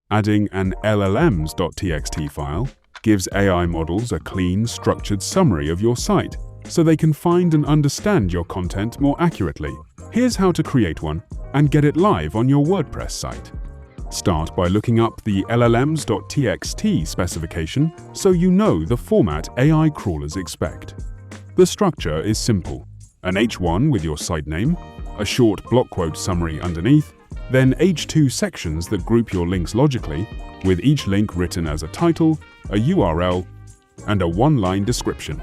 Adding an llms.txt file gives AI models a clean, structured summary of your site so they can find and understand your content more accurately. Here's how to create one and get it live on your WordPress site. Start by looking up the llms.txt specification so you know the format AI crawlers expect. The structure is simple: an H1 with your site name, a short block quote summary underneath, then H2 sections that group your links logically, with each link written as a title, a URL, and a one-line description.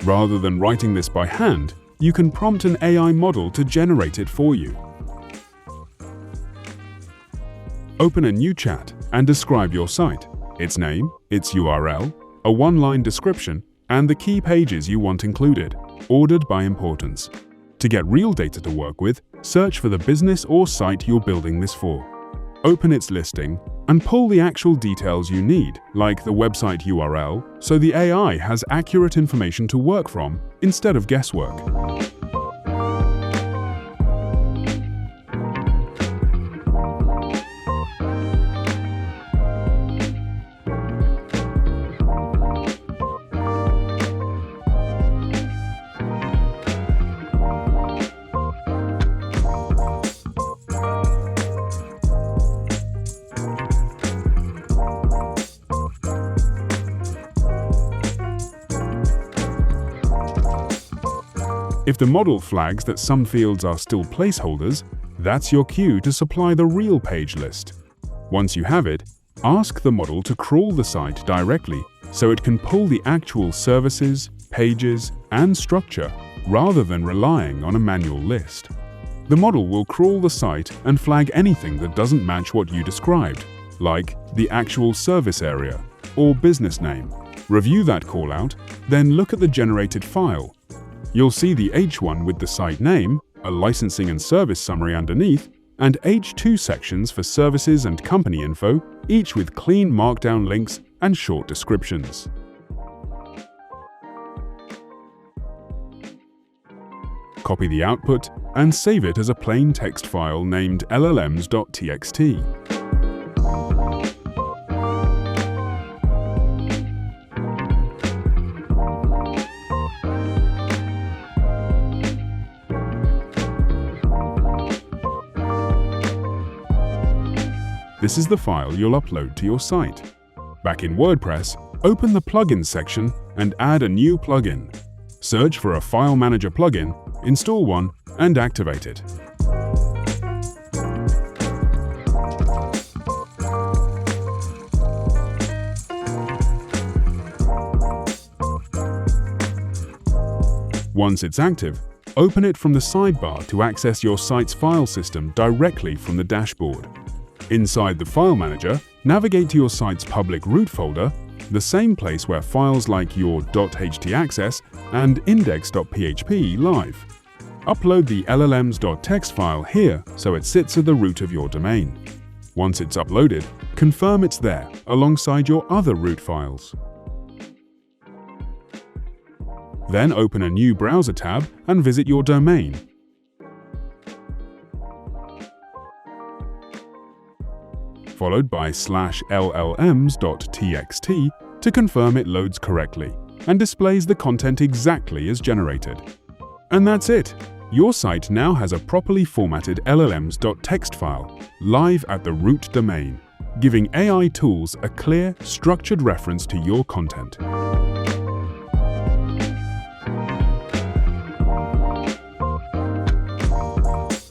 Rather than writing this by hand, you can prompt an AI model to generate it for you. Open a new chat and describe your site, its name, its URL, a one-line description, and the key pages you want included, ordered by importance. To get real data to work with, search for the business or site you're building this for. Open its listing and pull the actual details you need, like the website URL, so the AI has accurate information to work from instead of guesswork. If the model flags that some fields are still placeholders, that's your cue to supply the real page list. Once you have it, ask the model to crawl the site directly so it can pull the actual services, pages, and structure rather than relying on a manual list. The model will crawl the site and flag anything that doesn't match what you described, like the actual service area or business name. Review that callout, then look at the generated file. You'll see the H1 with the site name, a licensing and service summary underneath, and H2 sections for services and company info, each with clean markdown links and short descriptions. Copy the output and save it as a plain text file named llms.txt. This is the file you'll upload to your site. Back in WordPress, open the Plugins section and add a new plugin. Search for a File Manager plugin, install one, and activate it. Once it's active, open it from the sidebar to access your site's file system directly from the dashboard. Inside the File Manager, navigate to your site's public root folder, the same place where files like your .htaccess and index.php live. Upload the llms.txt file here so it sits at the root of your domain. Once it's uploaded, confirm it's there alongside your other root files. Then open a new browser tab and visit your domain. Followed by /llms.txt to confirm it loads correctly and displays the content exactly as generated. And that's it! Your site now has a properly formatted llms.txt file live at the root domain, giving AI tools a clear, structured reference to your content.